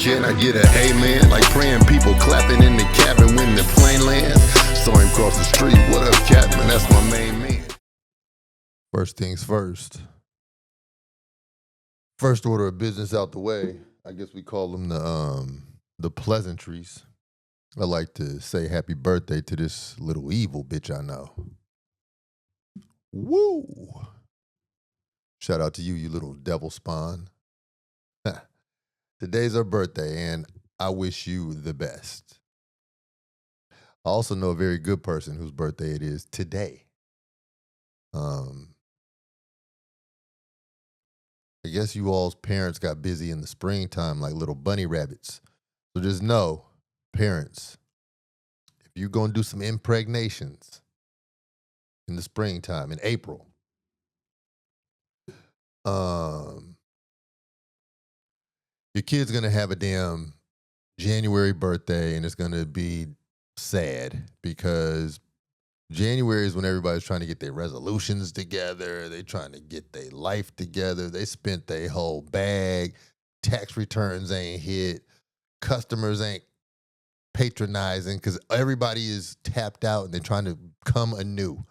Can I get a amen? Like praying people clapping in the cabin when the plane lands. Saw him cross the street, what up, Captain? That's my main man. First things first. First order of business out the way. I guess we call them the pleasantries. I like to say happy birthday to this little evil bitch I know. Woo! Shout out to you, you little devil spawn. Today's her birthday, and I wish you the best. I also know a very good person whose birthday it is today. I guess you all's parents got busy in the springtime like little bunny rabbits. So just know, parents, if you're going to do some impregnations in the springtime, in April, your kid's going to have a damn January birthday, and it's going to be sad because January is when everybody's trying to get their resolutions together. They're trying to get their life together. They spent their whole bag. Tax returns ain't hit. Customers ain't patronizing because everybody is tapped out and they're trying to come anew.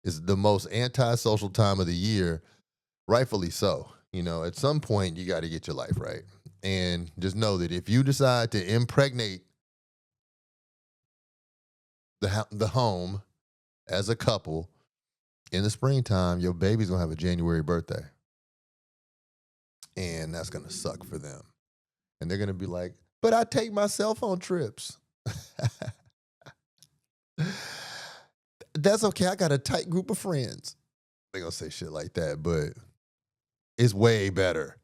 It's the most antisocial time of the year, rightfully so. You know, at some point, you got to get your life right. And just know that if you decide to impregnate the home as a couple in the springtime, your baby's going to have a January birthday. And that's going to suck for them. And they're going to be like, but I take myself on trips. That's okay. I got a tight group of friends. They're going to say shit like that. But it's way better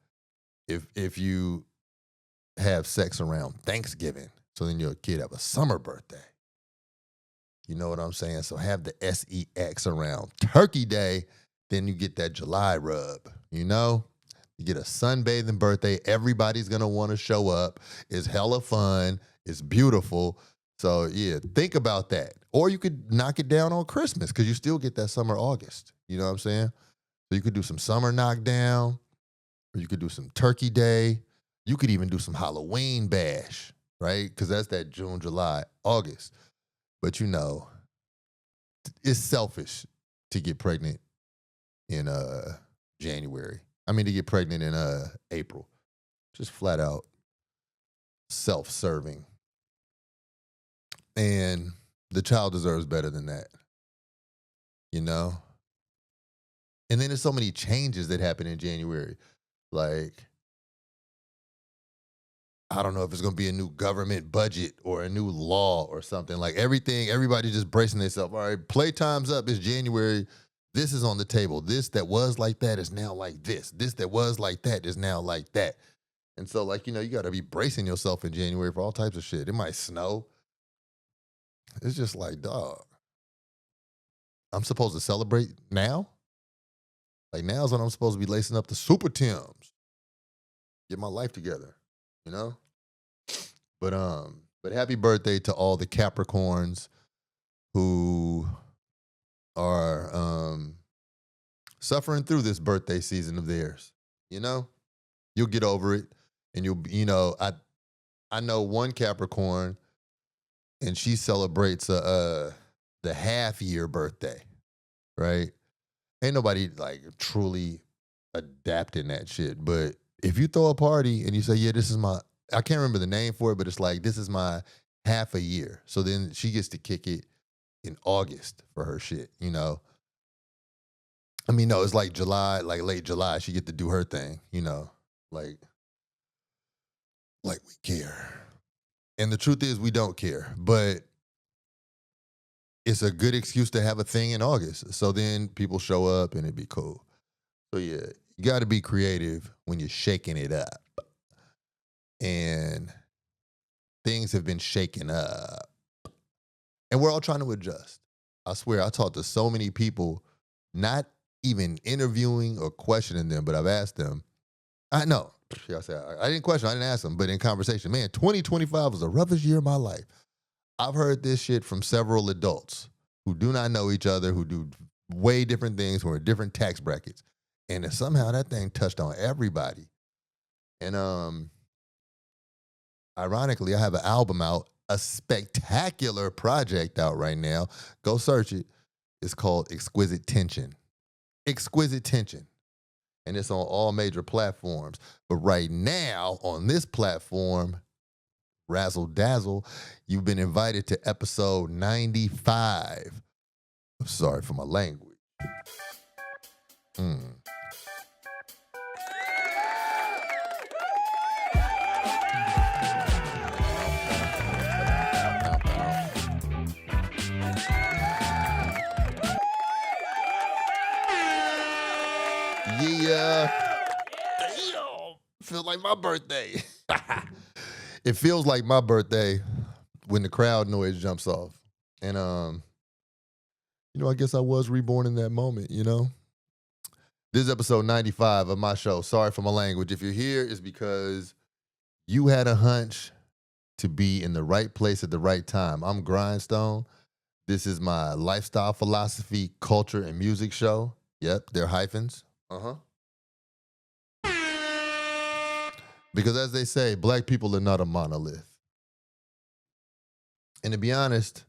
if you have sex around Thanksgiving. So then your kid have a summer birthday. You know what I'm saying? So have the sex around Turkey Day, then you get that July rub, you know? You get a sunbathing birthday. Everybody's going to want to show up. It's hella fun. It's beautiful. So, yeah, think about that. Or you could knock it down on Christmas because you still get that summer August. You know what I'm saying? So you could do some summer knockdown, or you could do some Turkey Day. You could even do some Halloween bash, right? Because that's that June, July, August. But you know, it's selfish to get pregnant in January. I mean, to get pregnant in April. Just flat out self-serving. And the child deserves better than that, you know? And then there's so many changes that happen in January. Like, I don't know if it's going to be a new government budget or a new law or something. Like everybody just bracing themselves. All right, playtime's up. It's January. This is on the table. This that was like that is now like this. This that was like that is now like that. And so, like, you know, you got to be bracing yourself in January for all types of shit. It might snow. It's just like, dog, I'm supposed to celebrate now? Like, now's when I'm supposed to be lacing up the Super Tims. Get my life together, you know? But happy birthday to all the Capricorns who are suffering through this birthday season of theirs. You know, you'll get over it, and I know one Capricorn, and she celebrates the half year birthday, right? Ain't nobody like truly adapting that shit, but if you throw a party and you say, yeah, this is I can't remember the name for it, but it's like, this is my half a year. So then she gets to kick it in August for her shit, you know? I mean, no, it's like July, like late July, she get to do her thing, you know? Like we care. And the truth is we don't care, but it's a good excuse to have a thing in August. So then people show up and it'd be cool. So yeah, you got to be creative when you're shaking it up. And things have been shaken up. And we're all trying to adjust. I swear, I talked to so many people, not even interviewing or questioning them, but I've asked them. I know. I didn't question, I didn't ask them, but in conversation, man, 2025 was the roughest year of my life. I've heard this shit from several adults who do not know each other, who do way different things, who are in different tax brackets. And somehow that thing touched on everybody. And Ironically, I have an album out, a spectacular project out right now. Go search it. It's called Exquisite Tension. Exquisite Tension. And it's on all major platforms. But right now, on this platform, Razzle Dazzle, you've been invited to episode 95. I'm sorry for my language. Yeah. Damn. Feels like my birthday. It feels like my birthday when the crowd noise jumps off. And I guess I was reborn in that moment, This is episode 95 of my show. Sorry for my language. If you're here, it's because you had a hunch to be in the right place at the right time. I'm Grindstone. This is my lifestyle philosophy, culture, and music show. Yep, they're hyphens. Because as they say, black people are not a monolith. And to be honest,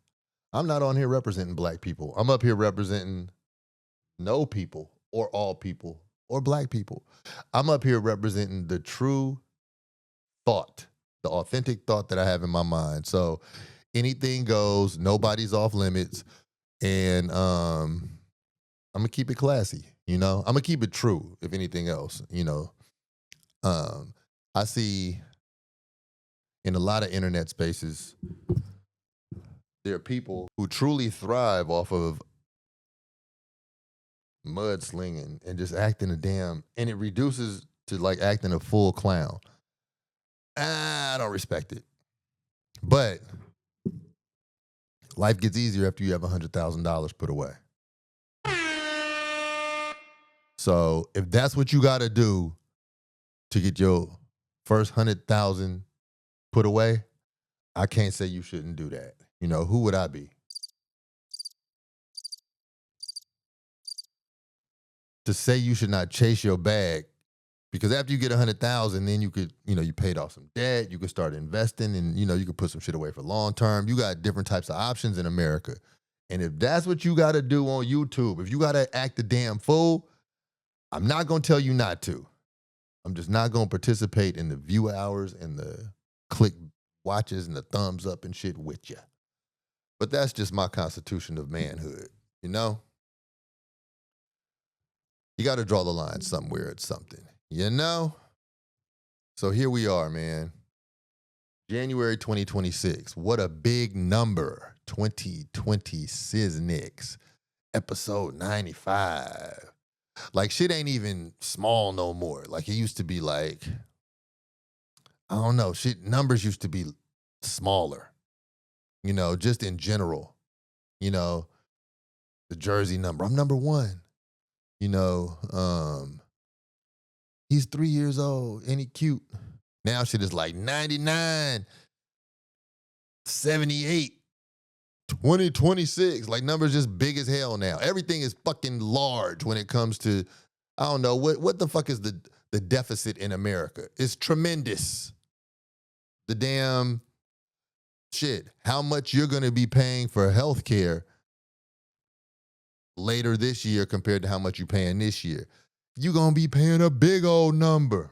I'm not on here representing black people. I'm up here representing no people or all people or black people. I'm up here representing the true thought, the authentic thought that I have in my mind. So anything goes, nobody's off limits, and I'm going to keep it classy, I'm going to keep it true, if anything else, I see in a lot of internet spaces, there are people who truly thrive off of mudslinging and just acting and it reduces to like acting a full clown. I don't respect it. But life gets easier after you have $100,000 put away. So if that's what you got to do to get your first 100,000 put away, I can't say you shouldn't do that. Who would I be to say you should not chase your bag? Because after you get 100,000, then you could, you paid off some debt. You could start investing, and you could put some shit away for long term. You got different types of options in America, and if that's what you got to do on YouTube, if you got to act a damn fool, I'm not gonna tell you not to. I'm just not gonna participate in the view hours and the click watches and the thumbs up and shit with you. But that's just my constitution of manhood, You got to draw the line somewhere at something, So here we are, man. January 2026. What a big number. 2020 Siznicks. Episode 95. Like, shit ain't even small no more. Like, it used to be like, I don't know, numbers used to be smaller. Just in general, the jersey number. I'm number 1. He's 3 years old and he cute. Now shit is like 99, 78, 2026. Like, numbers just big as hell now. Everything is fucking large when it comes to, I don't know, what the fuck is the deficit in America? It's tremendous. The damn shit, how much you're going to be paying for healthcare later this year compared to how much you're paying this year. You're going to be paying a big old number.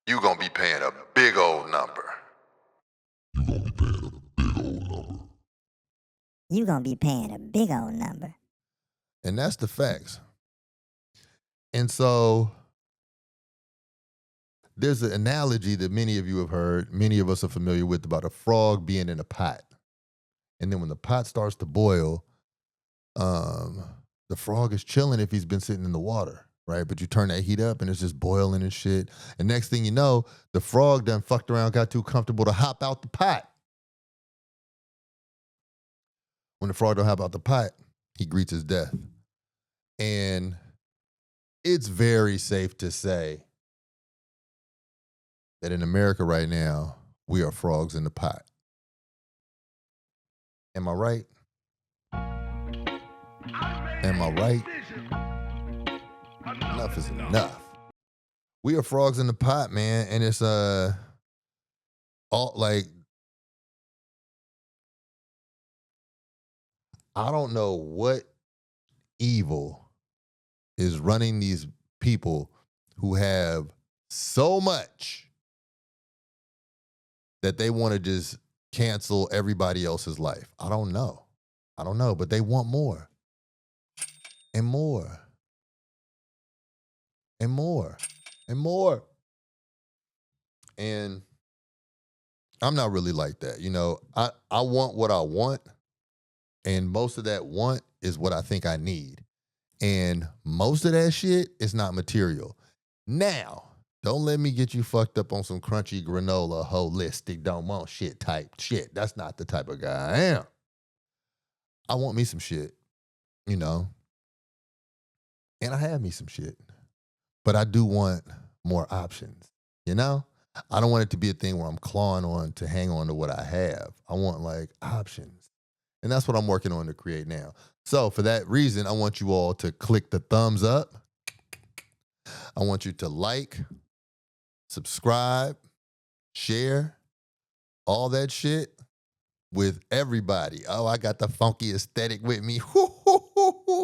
You're going to be paying a big old number. You're going to be paying a big old number. You're going to be paying a big old number. And that's the facts. And so there's an analogy that many of you have heard, many of us are familiar with, about a frog being in a pot. And then when the pot starts to boil, the frog is chilling if he's been sitting in the water, right? But you turn that heat up and it's just boiling and shit. And next thing you know, the frog done fucked around, got too comfortable to hop out the pot. When the frog don't hop out the pot, he greets his death. And it's very safe to say that in America right now, we are frogs in the pot. Am I right? Am I right? Enough is enough. we are frogs in the pot, man, and it's all like I don't know what evil is running these people who have so much that they want to just cancel everybody else's life. I don't know, but they want more and more and more and more. And I'm not really like that. You know, I want what I want, and most of that want is what I think I need. And most of that shit is not material. Now, don't let me get you fucked up on some crunchy granola, holistic, don't want shit type shit. That's not the type of guy I am. I want me some shit, you know, and I have me some shit. But I do want more options, you know? I don't want it to be a thing where I'm clawing on to hang on to what I have. I want like options. And that's what I'm working on to create now. So for that reason, I want you all to click the thumbs up. I want you to like, subscribe, share, all that shit with everybody. Oh, I got the funky aesthetic with me.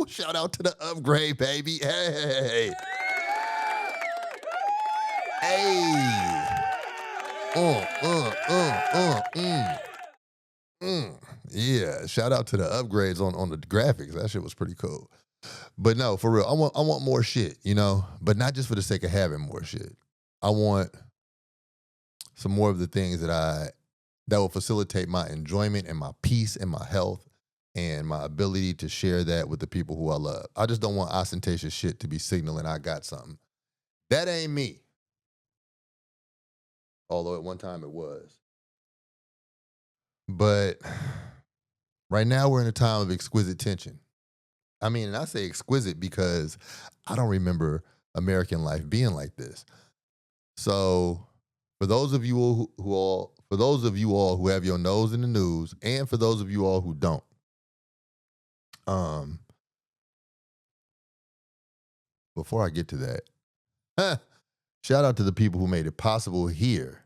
Shout out to the upgrade, baby. Hey. Hey. Yeah, shout out to the upgrades on the graphics. That shit was pretty cool. But no, for real, I want more shit, you know, but not just for the sake of having more shit. I want some more of the things that will facilitate my enjoyment and my peace and my health and my ability to share that with the people who I love. I just don't want ostentatious shit to be signaling I got something. That ain't me. Although at one time it was. But right now we're in a time of exquisite tension. I mean, and I say exquisite because I don't remember American life being like this. So for those of you all who have your nose in the news, and for those of you all who don't, before I get to that, shout out to the people who made it possible here.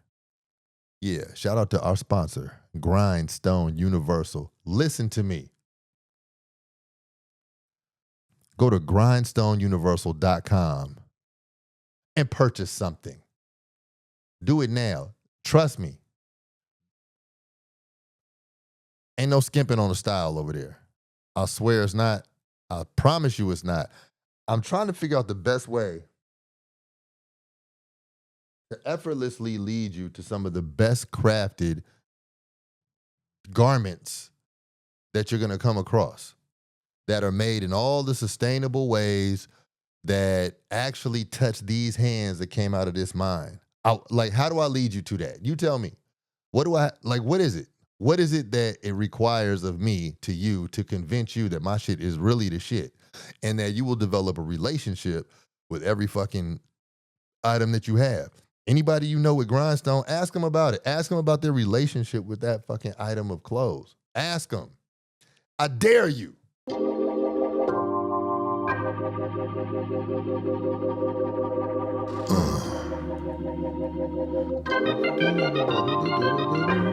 Yeah, shout out to our sponsor, Grindstone Universal. Listen to me. Go to grindstoneuniversal.com and purchase something. Do it now. Trust me. Ain't no skimping on the style over there. I swear it's not. I promise you it's not. I'm trying to figure out the best way to effortlessly lead you to some of the best crafted garments that you're going to come across that are made in all the sustainable ways that actually touch these hands that came out of this mind. Like, how do I lead you to that? You tell me. What is it? What is it that it requires of me to you to convince you that my shit is really the shit and that you will develop a relationship with every fucking item that you have? Anybody you know with Grindstone, ask them about it. Ask them about their relationship with that fucking item of clothes. Ask them. I dare you.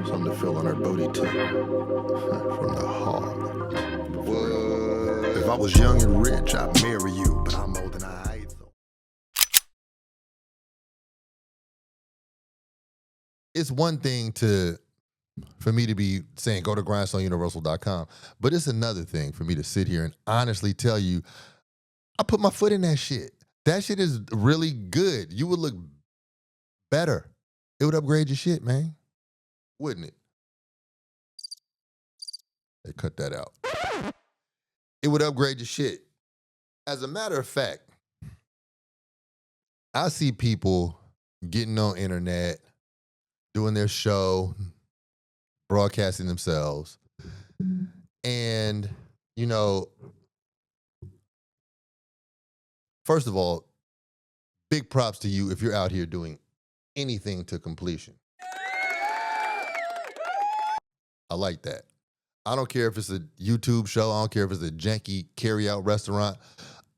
Something to feel on her booty too. From the heart. If I was young and rich, I'd marry you, but I'm old and I hate so. It's one thing for me to be saying go to grindstoneuniversal.com, but it's another thing for me to sit here and honestly tell you, I put my foot in that shit. That shit is really good. You would look better. It would upgrade your shit, man. Wouldn't it? They cut that out. It would upgrade your shit. As a matter of fact, I see people getting on internet, doing their show, broadcasting themselves. And, you know, first of all, big props to you if you're out here doing anything to completion. I like that. I don't care if it's a YouTube show. I don't care if it's a janky carry-out restaurant.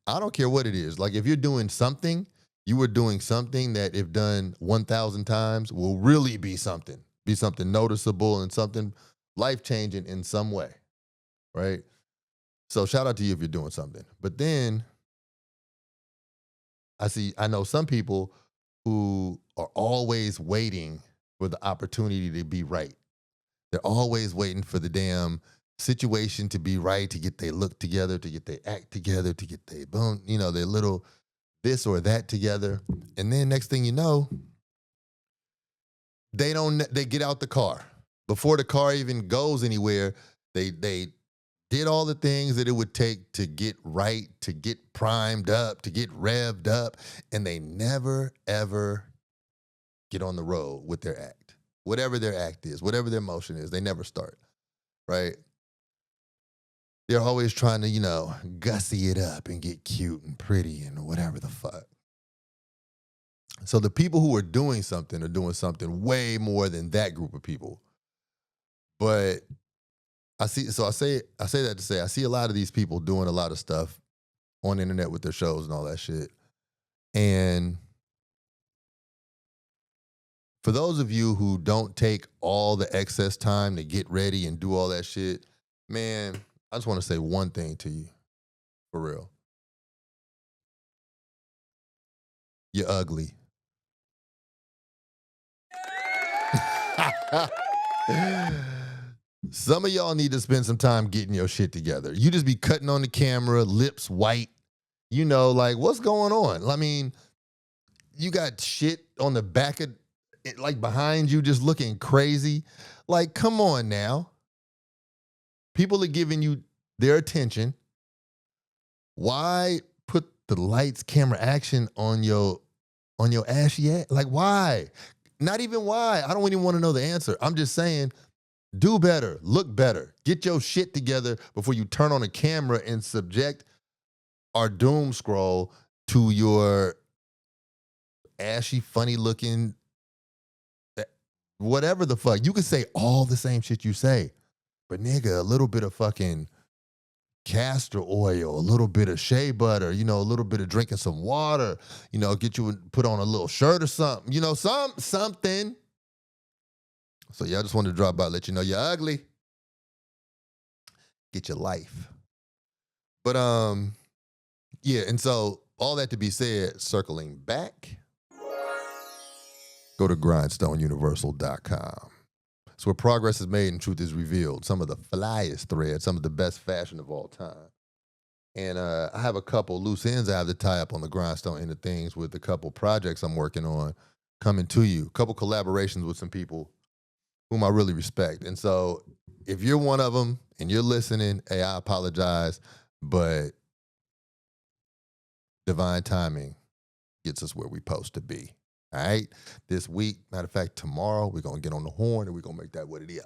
I don't care what it is. Like, if you're doing something, you were doing something that, if done 1,000 times, will really be something noticeable and something life-changing in some way, right? So shout out to you if you're doing something. But then I know some people who are always waiting for the opportunity to be right. They're always waiting for the damn situation to be right, to get their look together, to get their act together, to get their bone, their little this or that together. And then next thing you know, they get out the car. Before the car even goes anywhere, they did all the things that it would take to get right, to get primed up, to get revved up, and they never, ever get on the road with their act. Whatever their act is, whatever their motion is, they never start, right? They're always trying to, gussy it up and get cute and pretty and whatever the fuck. So the people who are doing something way more than that group of people. But I say that to say I see a lot of these people doing a lot of stuff on the internet with their shows and all that shit. And for those of you who don't take all the excess time to get ready and do all that shit, man, I just want to say one thing to you, for real. You're ugly. Some of y'all need to spend some time getting your shit together. You just be cutting on the camera, lips white, like, what's going on? I mean, you got shit on the back of, like, behind you just looking crazy. Like, come on now. People are giving you their attention. Why put the lights, camera, action on your ashy ass? Like, why? Not even why. I don't even want to know the answer. I'm just saying, do better, look better, get your shit together before you turn on a camera and subject our doom scroll to your ashy, funny looking, whatever the fuck. You can say all the same shit you say, but nigga, a little bit of fucking castor oil, a little bit of shea butter, a little bit of drinking some water, get you put on a little shirt or something, something. So yeah, I just wanted to drop by, let you know you're ugly. Get your life. But yeah, and so all that to be said, circling back, go to grindstoneuniversal.com. It's where progress is made and truth is revealed. Some of the flyest threads, some of the best fashion of all time. And I have a couple loose ends I have to tie up on the grindstone end of things with a couple projects I'm working on coming to you. A couple collaborations with some people whom I really respect. And so if you're one of them and you're listening, hey, I apologize, but divine timing gets us where we're supposed to be. All right? This week, matter of fact, tomorrow, we're going to get on the horn and we're going to make that what it is.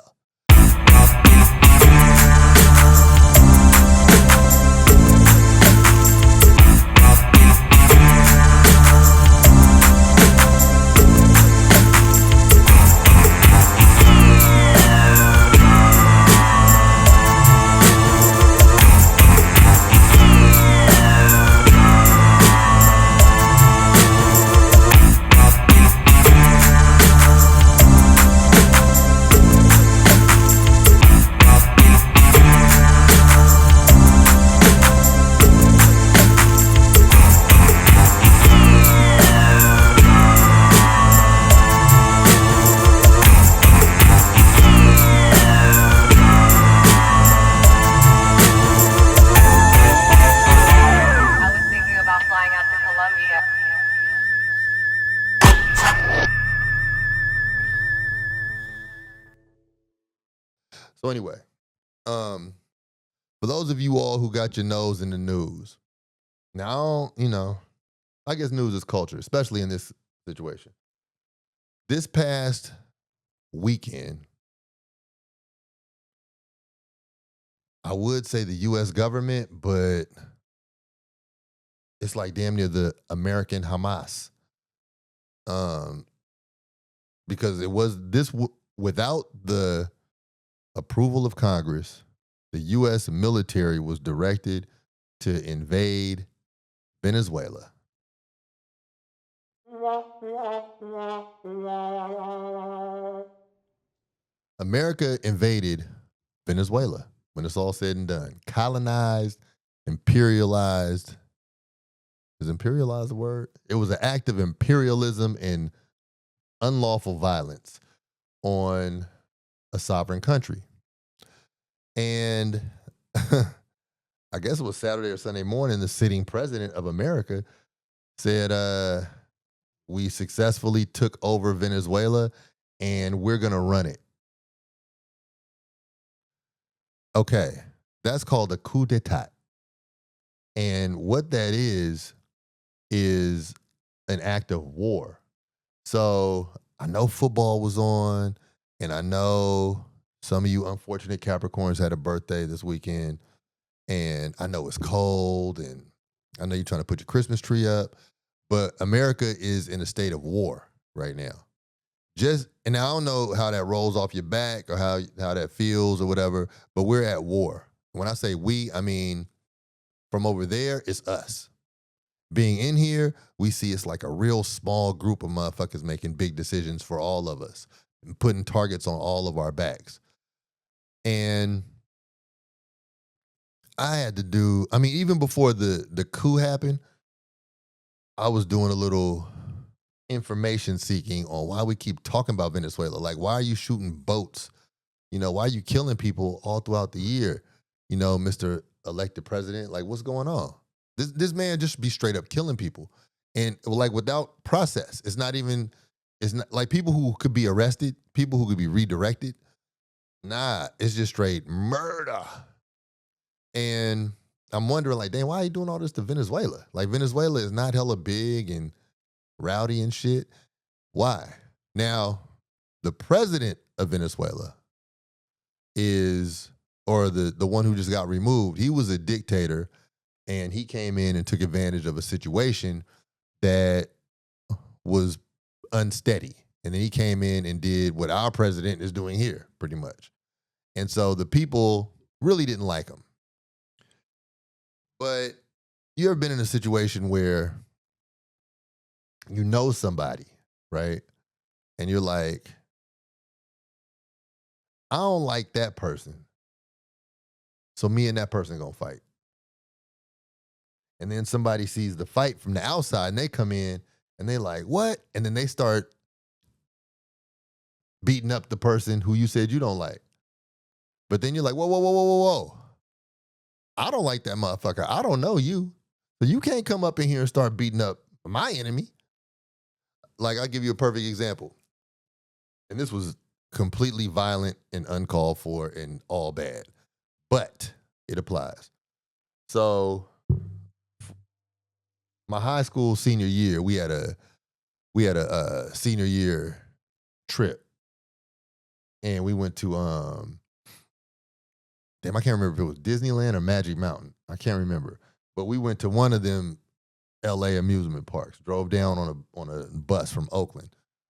So anyway, for those of you all who got your nose in the news, now, I guess news is culture, especially in this situation. This past weekend, I would say the U.S. government, but it's like damn near the American Hamas. Because it was without the approval of Congress, the U.S. military was directed to invade Venezuela. America invaded Venezuela when it's all said and done. Colonized, imperialized. Is imperialized the word? It was an act of imperialism and unlawful violence on a sovereign country. And I guess it was Saturday or Sunday morning, the sitting president of America said, we successfully took over Venezuela and we're going to run it. Okay, that's called a coup d'etat. And what that is an act of war. So I know football was on, and I know some of you unfortunate Capricorns had a birthday this weekend, and I know it's cold, and I know you're trying to put your Christmas tree up, but America is in a state of war right now. And I don't know how that rolls off your back or how that feels or whatever, but we're at war. When I say we, I mean from over there, it's us. Being in here, we see it's like a real small group of motherfuckers making big decisions for all of us and putting targets on all of our backs. And I had to do, I mean, even before the coup happened, I was doing a little information seeking on why we keep talking about Venezuela. Like, why are you shooting boats? You know, why are you killing people all throughout the year? You know, Mr. Elected President, like, what's going on? This man just be straight up killing people. And like without process. It's not like people who could be arrested, people who could be redirected. Nah, it's just straight murder. And I'm wondering, like, dang, why are you doing all this to Venezuela? Like, Venezuela is not hella big and rowdy and shit. Why? Now, the president of Venezuela or the one who just got removed, he was a dictator, and he came in and took advantage of a situation that was unsteady. And then he came in and did what our president is doing here, pretty much. And so the people really didn't like him. But you ever been in a situation where you know somebody, right? And you're like, I don't like that person, so me and that person gonna fight. And then somebody sees the fight from the outside and they come in and they like, what? And then they start beating up the person who you said you don't like. But then you're like, whoa, whoa, whoa, whoa, whoa, whoa. I don't like that motherfucker. I don't know you. So you can't come up in here and start beating up my enemy. Like, I'll give you a perfect example. And this was completely violent and uncalled for and all bad. But it applies. So my high school senior year, we had a senior year trip. And we went to damn, I can't remember if it was Disneyland or Magic Mountain. I can't remember. But we went to one of them LA amusement parks. Drove down on a bus from Oakland.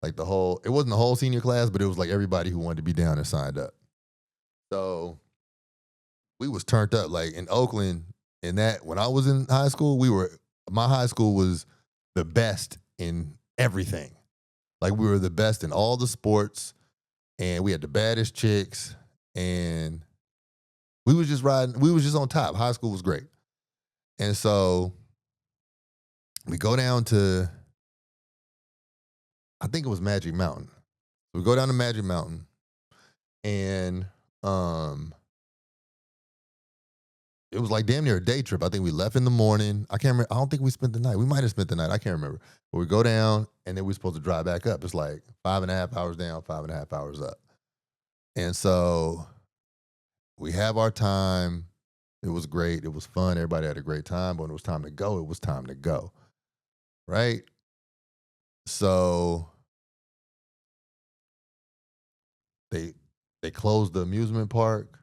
Like it wasn't the whole senior class, but it was like everybody who wanted to be down and signed up. So we was turned up. Like in Oakland, when I was in high school, my high school was the best in everything. Like we were the best in all the sports, and we had the baddest chicks, and we was just on top. High school was great. And so we go down to, I think it was Magic Mountain. We go down to Magic Mountain, and it was like damn near a day trip. I think we left in the morning. I can't remember. I don't think we spent the night. We might have spent the night. I can't remember. But we go down, and then we're supposed to drive back up. It's like 5.5 hours down, 5.5 hours up. And so we have our time. It was great. It was fun. Everybody had a great time. But when it was time to go, it was time to go. Right? So they closed the amusement park.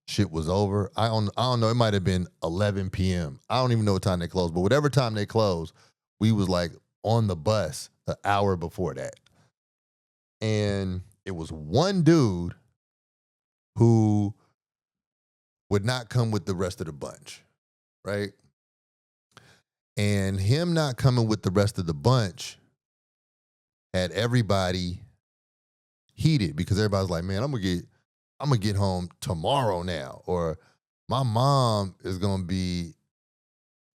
Shit was over. I don't know. It might have been 11 p.m. I don't even know what time they closed. But whatever time they closed, we was like on the bus an hour before that. And it was one dude who would not come with the rest of the bunch, right? And him not coming with the rest of the bunch had everybody heated because everybody's like, man, I'm gonna get home tomorrow now, or my mom is gonna be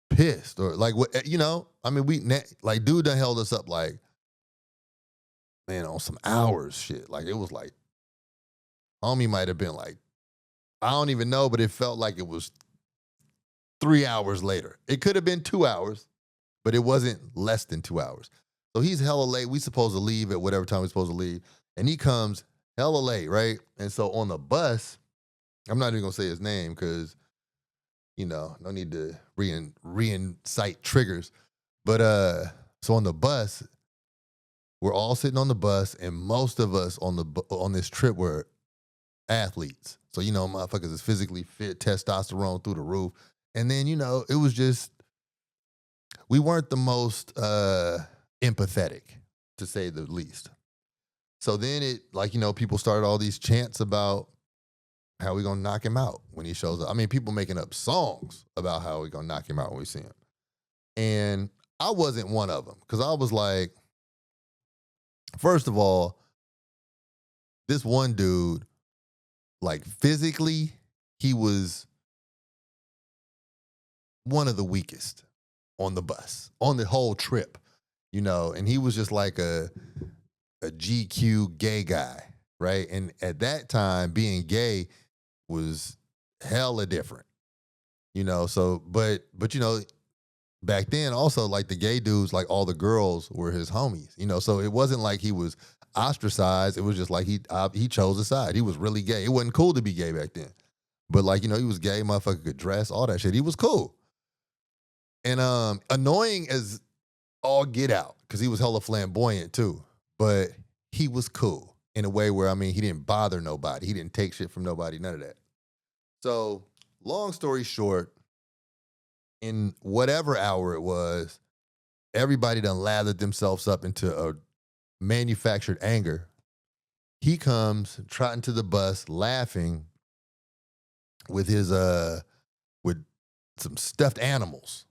pissed, or like what, you know? I mean, like dude done held us up like, man, on some hours shit. Like it was like, homie might have been like, I don't even know, but it felt like it was 3 hours later. It could have been 2 hours, but it wasn't less than 2 hours. So he's hella late. We supposed to leave at whatever time we're supposed to leave. And he comes hella late, right? And so on the bus, I'm not even gonna say his name because, you know, no need to reincite triggers. But so on the bus, we're all sitting on the bus, and most of us on this trip were athletes. So, you know, motherfuckers is physically fit, testosterone through the roof. And then, you know, it was just, we weren't the most empathetic, to say the least. So then it, like, you know, people started all these chants about how we gonna knock him out when he shows up. I mean, people making up songs about how we gonna knock him out when we see him. And I wasn't one of them, because I was like, first of all, this one dude, like physically, he was one of the weakest on the bus, on the whole trip, you know, and he was just like a GQ gay guy, right? And at that time, being gay was hella different, you know, so, but you know, back then also, like the gay dudes, like all the girls were his homies, you know, so it wasn't like he was ostracized. It was just like he chose a side. He was really gay. It wasn't cool to be gay back then. But like, you know, he was gay, motherfucker could dress, all that shit. He was cool. And annoying as all get out, because he was hella flamboyant too. But he was cool in a way where, I mean, he didn't bother nobody. He didn't take shit from nobody, none of that. So long story short, in whatever hour it was, everybody done lathered themselves up into a manufactured anger. He comes trotting to the bus laughing with his with some stuffed animals.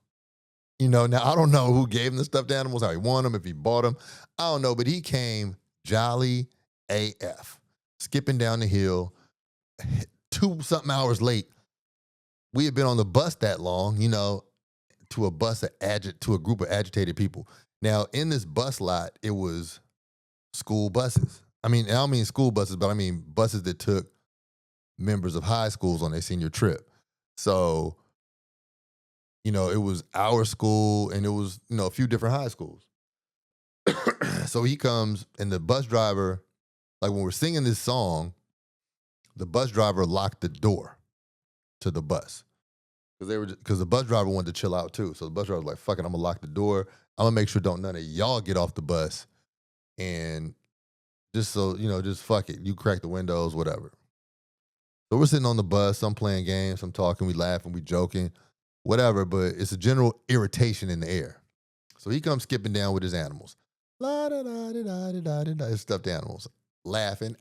You know, now I don't know who gave him the stuffed animals, how he won them, if he bought them. I don't know, but he came jolly AF, skipping down the hill, 2-something hours late. We had been on the bus that long, you know, to a group of agitated people. Now, in this bus lot, it was school buses. I mean, I don't mean school buses, but I mean buses that took members of high schools on their senior trip. So, you know, it was our school, and it was, you know, a few different high schools. So he comes, and the bus driver, like when we're singing this song, the bus driver locked the door to the bus. Because the bus driver wanted to chill out too. So the bus driver was like, fuck it, I'm gonna lock the door. I'm gonna make sure don't none of y'all get off the bus. And just so, you know, just fuck it. You crack the windows, whatever. So we're sitting on the bus, I'm playing games, I'm talking, we laughing, we joking, whatever, but it's a general irritation in the air. So he comes skipping down with his animals. La da da da da da da da, his stuffed animals. Laughing.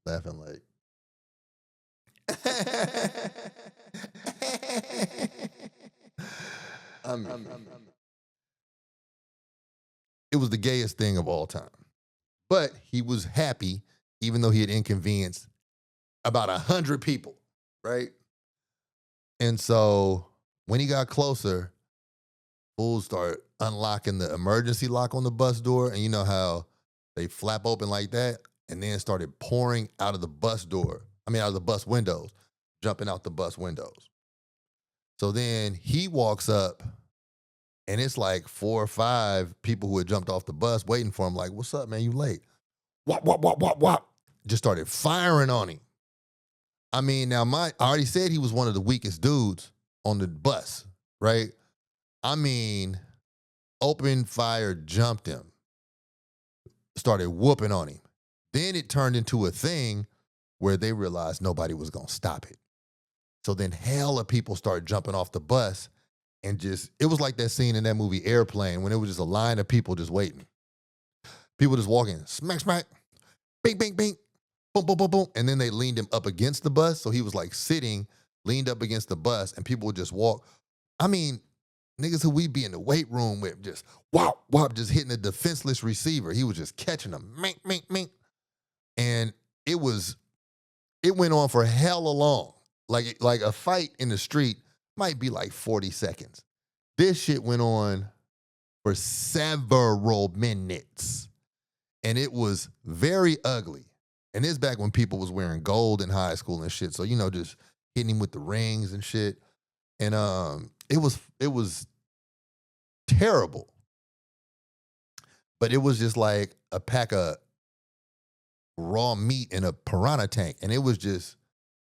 Laughing like. It was the gayest thing of all time. But he was happy, even though he had inconvenienced about 100 people, right? And so when he got closer, fools start unlocking the emergency lock on the bus door. And you know how they flap open like that? And then started pouring out of the bus door. I mean, out of the bus windows, jumping out the bus windows. So then he walks up, and it's like 4 or 5 people who had jumped off the bus waiting for him, like, what's up, man? You late. Wop, wop, wop, wop, wop. Just started firing on him. I mean, now I already said he was one of the weakest dudes on the bus, right? I mean, open fire, jumped him, started whooping on him. Then it turned into a thing where they realized nobody was going to stop it. So then hella people started jumping off the bus, and just, it was like that scene in that movie Airplane when it was just a line of people just waiting. People just walking, smack, smack, bing, bing, bing, boom, boom, boom, boom. And then they leaned him up against the bus. So he was like sitting, leaned up against the bus, and people would just walk. I mean, Niggas who we be in the weight room with just whop, whop, just hitting a defenseless receiver. He was just catching them, mink, mink, mink. And it went on for hella long. Like a fight in the street might be like 40 seconds. This shit went on for several minutes. And it was very ugly. And this back when people was wearing gold in high school and shit. So, just hitting him with the rings and shit. And it was terrible. But it was just like a pack of raw meat in a piranha tank. And it was just,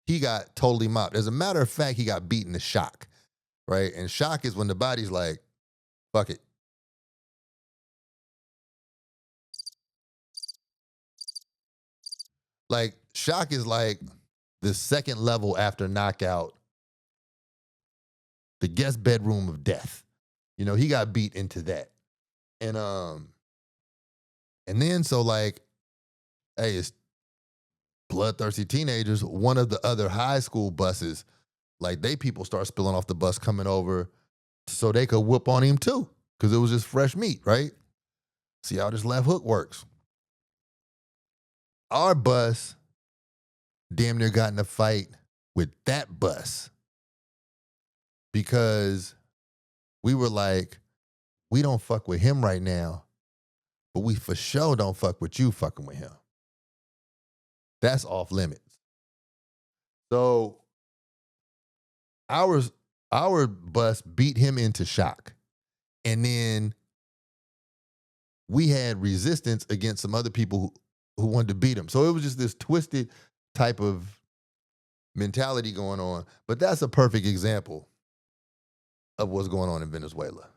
he got totally mopped. As a matter of fact, he got beaten to shock, right? And shock is when the body's like, fuck it. Like, shock is like the second level after knockout, the guest bedroom of death. He got beat into that. And then so like, hey, it's bloodthirsty teenagers. One of the other high school buses, like people start spilling off the bus coming over so they could whoop on him too. Because it was just fresh meat, right? See how this left hook works. Our bus damn near got in a fight with that bus because we were like, we don't fuck with him right now, but we for sure don't fuck with you fucking with him. That's off limits. So our bus beat him into shock. And then we had resistance against some other people who wanted to beat him. So it was just this twisted type of mentality going on. But that's a perfect example of what's going on in Venezuela.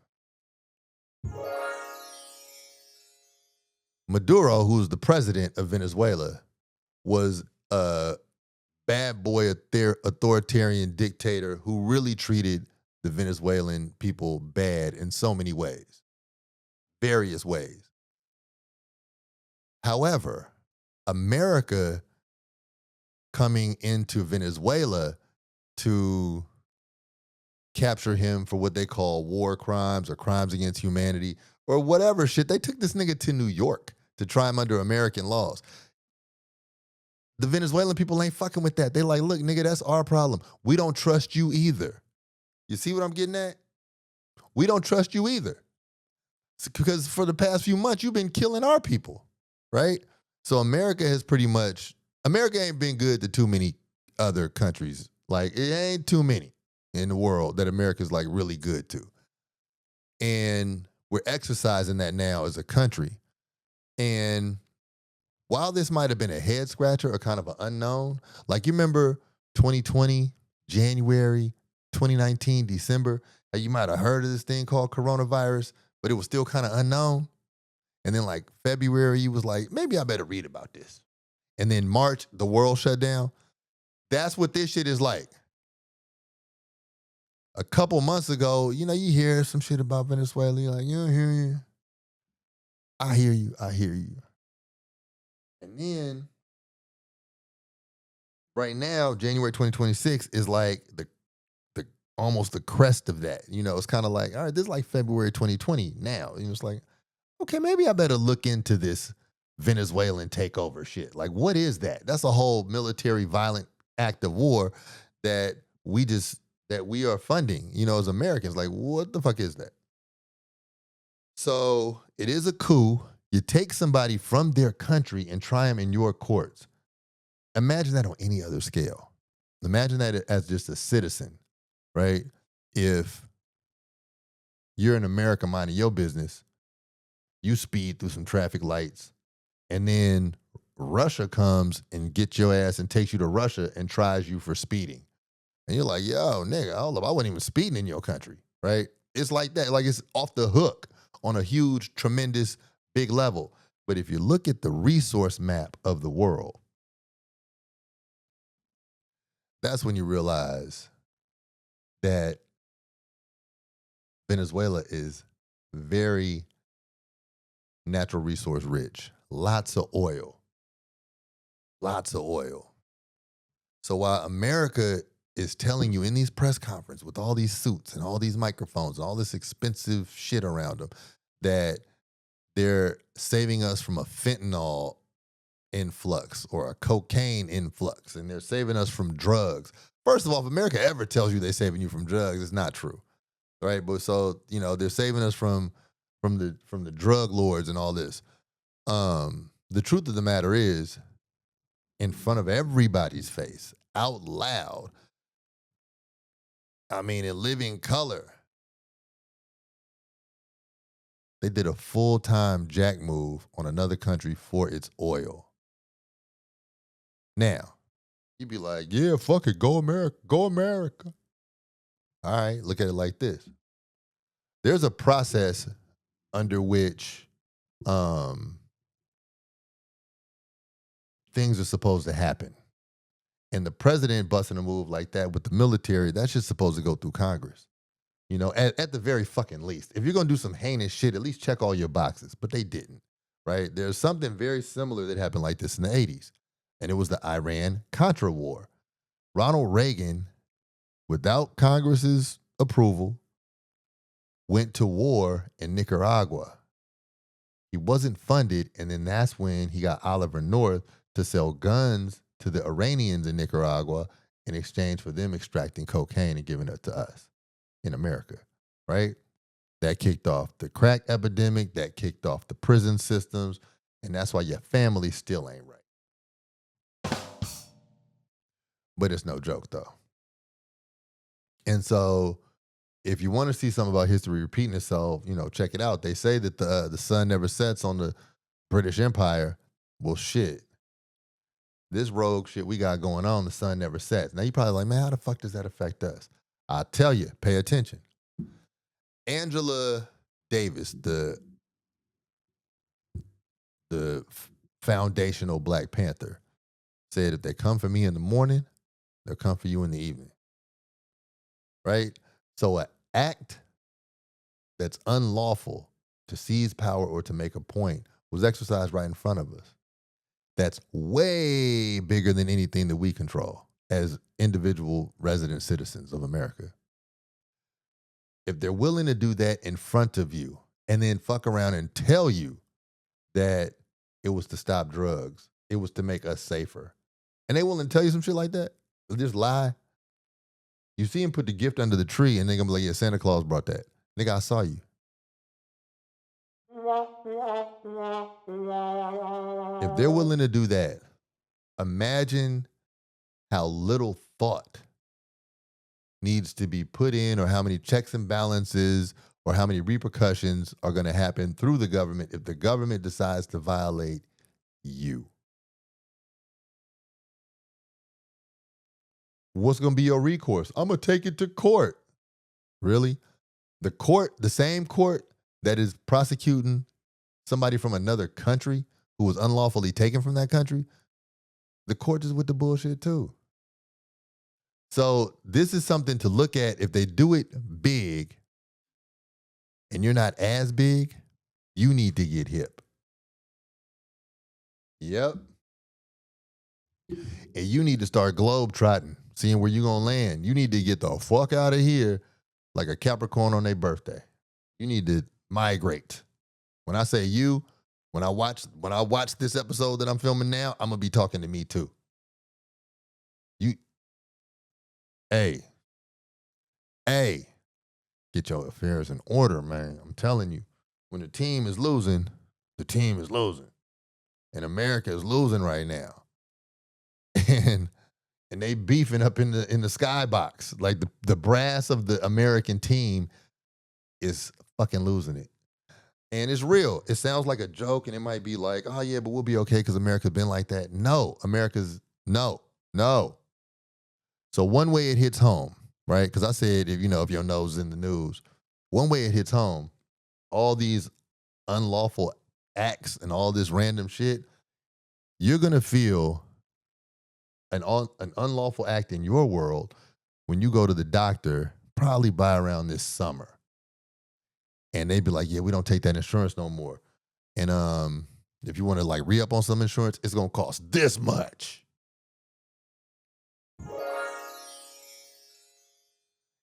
Maduro, who's the president of Venezuela, was a bad boy authoritarian dictator who really treated the Venezuelan people bad in so many ways, various ways. However, America coming into Venezuela to capture him for what they call war crimes or crimes against humanity or whatever shit. They took this nigga to New York to try him under American laws. The Venezuelan people ain't fucking with that. They like, look, nigga, that's our problem. We don't trust you either. You see what I'm getting at? We don't trust you either. Because for the past few months, you've been killing our people, right? So America ain't been good to too many other countries. Like, it ain't too many in the world that America's like really good to. And we're exercising that now as a country. And while this might have been a head scratcher or kind of an unknown, like you remember 2020, January, 2019, December, you might have heard of this thing called coronavirus, but it was still kind of unknown. And then like February, you was like, maybe I better read about this. And then March, the world shut down. That's what this shit is like. A couple months ago, you hear some shit about Venezuela. You're like, you hear you. I hear you. And then right now, January 2026 is like the almost the crest of that. It's kind of like, all right, this is like February 2020 now. It's like, okay, maybe I better look into this Venezuelan takeover shit. Like, what is that? That's a whole military violent act of war that we are funding, as Americans. Like, what the fuck is that? So it is a coup. You take somebody from their country and try them in your courts. Imagine that on any other scale. Imagine that as just a citizen, right? If you're in America minding your business, you speed through some traffic lights, and then Russia comes and gets your ass and takes you to Russia and tries you for speeding. And you're like, yo, nigga, hold up, I wasn't even speeding in your country, right? It's like that. Like, it's off the hook on a huge, tremendous, big level. But if you look at the resource map of the world, that's when you realize that Venezuela is very natural resource rich. Lots of oil. So while America is telling you in these press conferences with all these suits and all these microphones and all this expensive shit around them that they're saving us from a fentanyl influx or a cocaine influx, and they're saving us from drugs. First of all, if America ever tells you they're saving you from drugs, it's not true, right? But so, they're saving us from the drug lords and all this. The truth of the matter is, in front of everybody's face, out loud, in living color, they did a full-time jack move on another country for its oil. Now, you'd be like, yeah, fuck it, go America, go America. All right, look at it like this. There's a process under which things are supposed to happen. And the president busting a move like that with the military, that's just supposed to go through Congress. At the very fucking least. If you're going to do some heinous shit, at least check all your boxes. But they didn't, right? There's something very similar that happened like this in the 80s. And it was the Iran-Contra war. Ronald Reagan, without Congress's approval, went to war in Nicaragua. He wasn't funded, and then that's when he got Oliver North to sell guns to the Iranians in Nicaragua in exchange for them extracting cocaine and giving it to us in America, right? That kicked off the crack epidemic, that kicked off the prison systems, and that's why your family still ain't right. But it's no joke, though. And so if you want to see something about history repeating itself, check it out. They say that the sun never sets on the British Empire. Well, shit. This rogue shit we got going on, the sun never sets. Now, you're probably like, man, how the fuck does that affect us? I'll tell you, pay attention. Angela Davis, the foundational Black Panther, said if they come for me in the morning, they'll come for you in the evening. Right? So an act that's unlawful to seize power or to make a point was exercised right in front of us. That's way bigger than anything that we control as individual resident citizens of America. If they're willing to do that in front of you and then fuck around and tell you that it was to stop drugs, it was to make us safer, and they willing to tell you some shit like that, they'll just lie. You see him put the gift under the tree and they're going to be like, yeah, Santa Claus brought that. Nigga, I saw you. If they're willing to do that, imagine how little thought needs to be put in, or how many checks and balances or how many repercussions are going to happen through the government if the government decides to violate you. What's going to be your recourse? I'm going to take it to court. Really? The same court that is prosecuting somebody from another country who was unlawfully taken from that country, the court is with the bullshit too. So this is something to look at. If they do it big and you're not as big, you need to get hip. Yep. And you need to start globetrotting, seeing where you're going to land. You need to get the fuck out of here like a Capricorn on their birthday. You need to migrate. When I say you, when I watch this episode that I'm filming now, I'm going to be talking to me too. Hey, get your affairs in order, man. I'm telling you, when the team is losing, the team is losing. And America is losing right now. And they beefing up in the skybox. Like the brass of the American team is fucking losing it. And it's real. It sounds like a joke, and it might be like, oh yeah, but we'll be okay because America's been like that. No, no. So one way it hits home, right? Because I said, if your nose is in the news, one way it hits home, all these unlawful acts and all this random shit, you're going to feel an unlawful act in your world when you go to the doctor, probably by around this summer. And they'd be like, yeah, we don't take that insurance no more. And if you want to like re-up on some insurance, it's going to cost this much.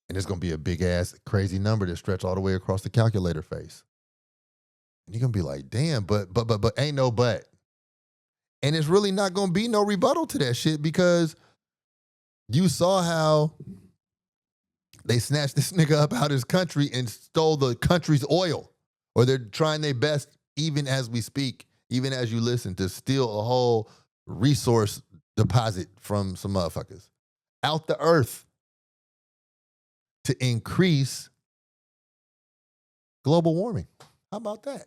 And it's going to be a big ass crazy number that stretch all the way across the calculator face. And you're going to be like, damn, but ain't no but. And it's really not going to be no rebuttal to that shit, because you saw how they snatched this nigga up out of his country and stole the country's oil. Or they're trying their best, even as we speak, even as you listen, to steal a whole resource deposit from some motherfuckers out the earth to increase global warming. How about that?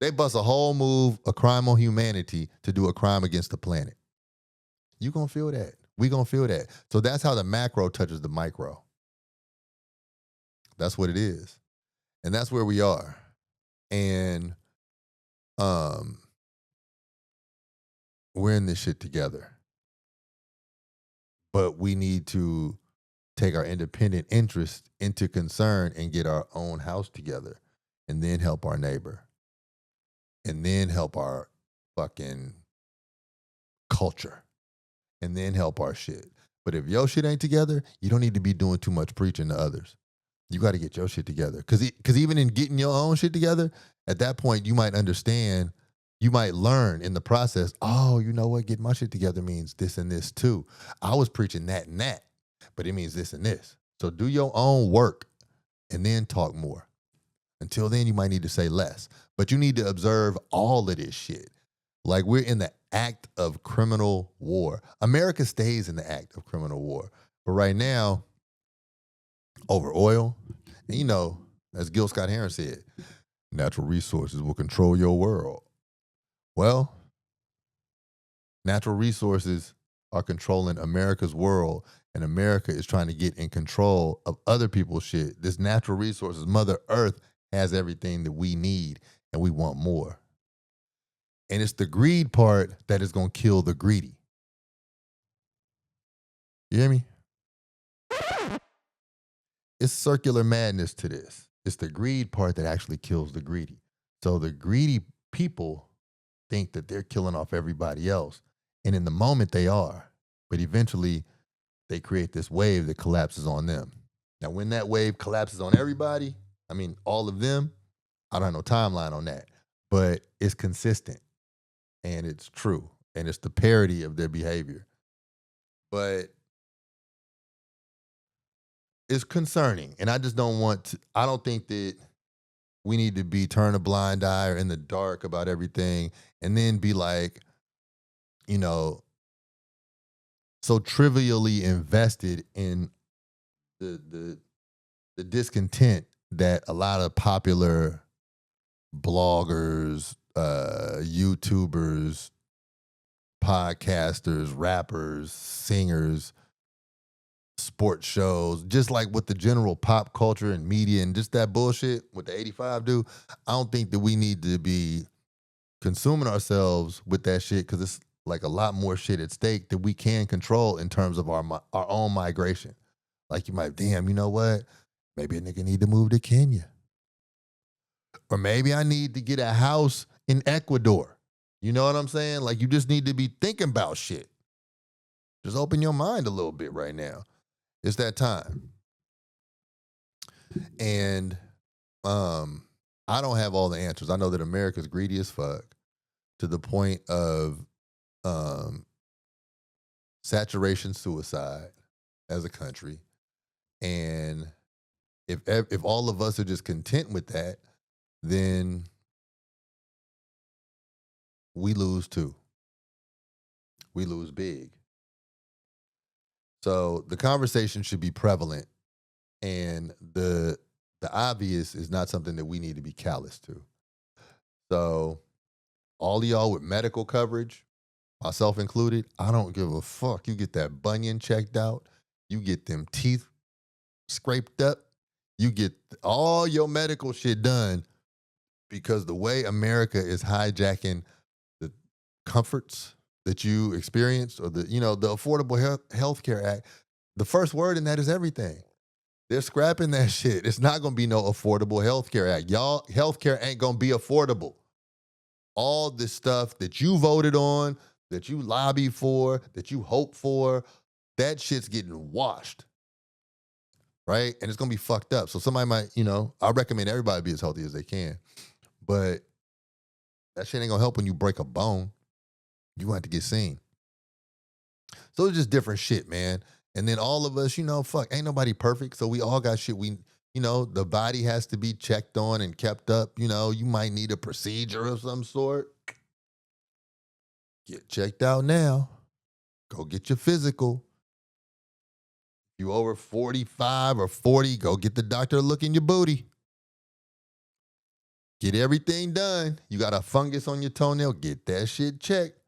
They bust a whole move, a crime on humanity, to do a crime against the planet. You gonna feel that. We gonna feel that. So that's how the macro touches the micro. That's what it is. And that's where we are. And we're in this shit together. But we need to take our independent interest into concern and get our own house together, and then help our neighbor, and then help our fucking culture, and then help our shit. But if your shit ain't together, you don't need to be doing too much preaching to others. You got to get your shit together. Because even in getting your own shit together, at that point, you might understand, you might learn in the process, oh, you know what? Getting my shit together means this and this too. I was preaching that and that, but it means this and this. So do your own work and then talk more. Until then, you might need to say less. But you need to observe all of this shit. Like, we're in the act of criminal war. America stays in the act of criminal war. But right now, over oil, and you know, as Gil Scott-Heron said, natural resources will control your world. Well, natural resources are controlling America's world, and America is trying to get in control of other people's shit. This natural resources, Mother Earth has everything that we need, and we want more. And it's the greed part that is going to kill the greedy. You hear me? It's circular madness to this. It's the greed part that actually kills the greedy. So the greedy people think that they're killing off everybody else. And in the moment they are. But eventually they create this wave that collapses on them. Now when that wave collapses on everybody, I mean all of them, I don't have no timeline on that. But it's consistent. And it's true. And it's the parody of their behavior. But it's concerning. And I just don't want to, I don't think that we need to be turn a blind eye or in the dark about everything and then be like, you know, so trivially invested in the discontent that a lot of popular bloggers, YouTubers, podcasters, rappers, singers, sports shows, just like with the general pop culture and media and just that bullshit, what the 85 do, I don't think that we need to be consuming ourselves with that shit, because it's like a lot more shit at stake that we can control in terms of our own migration. Like you might, damn, you know what? Maybe a nigga need to move to Kenya. Or maybe I need to get a house in Ecuador. You know what I'm saying? Like you just need to be thinking about shit. Just open your mind a little bit right now. It's that time. And I don't have all the answers. I know that America's greedy as fuck to the point of saturation suicide as a country. And if all of us are just content with that, then we lose too. We lose big. So the conversation should be prevalent, and the obvious is not something that we need to be callous to. So all of y'all with medical coverage, myself included, I don't give a fuck. You get that bunion checked out. You get them teeth scraped up. You get all your medical shit done, because the way America is hijacking the comforts that you experienced, or the Affordable Health Care Act, the first word in that is everything. They're scrapping that shit. It's not going to be no Affordable Health Care Act. Y'all, healthcare ain't going to be affordable. All this stuff that you voted on, that you lobby for, that you hope for, that shit's getting washed. right? And it's gonna be fucked up. So somebody might, I recommend everybody be as healthy as they can, but that shit ain't gonna help when you break a bone. You gonna have to get seen. So it's just different shit, man. And then all of us, ain't nobody perfect. So we all got shit. The body has to be checked on and kept up. You might need a procedure of some sort. Get checked out now. Go get your physical. You over 45 or 40, go get the doctor to look in your booty. Get everything done. You got a fungus on your toenail, get that shit checked.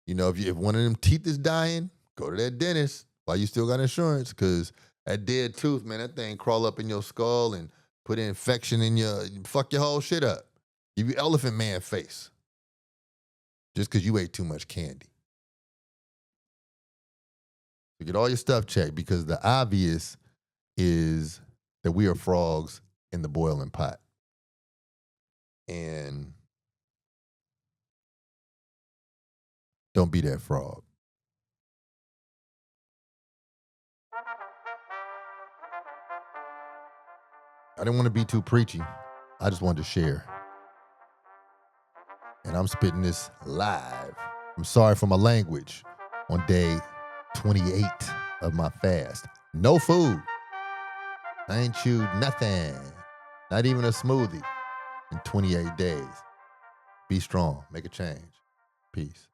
If one of them teeth is dying, go to that dentist while you still got insurance, because that dead tooth, man, that thing crawl up in your skull and put an infection in fuck your whole shit up. Give you elephant man face. Just because you ate too much candy. So get all your stuff checked, because the obvious is that we are frogs in the boiling pot. And don't be that frog. I didn't want to be too preachy. I just wanted to share. And I'm spitting this live. I'm sorry for my language on day 28 of my fast. No food. I ain't chewed nothing. Not even a smoothie in 28 days. Be strong. Make a change. Peace.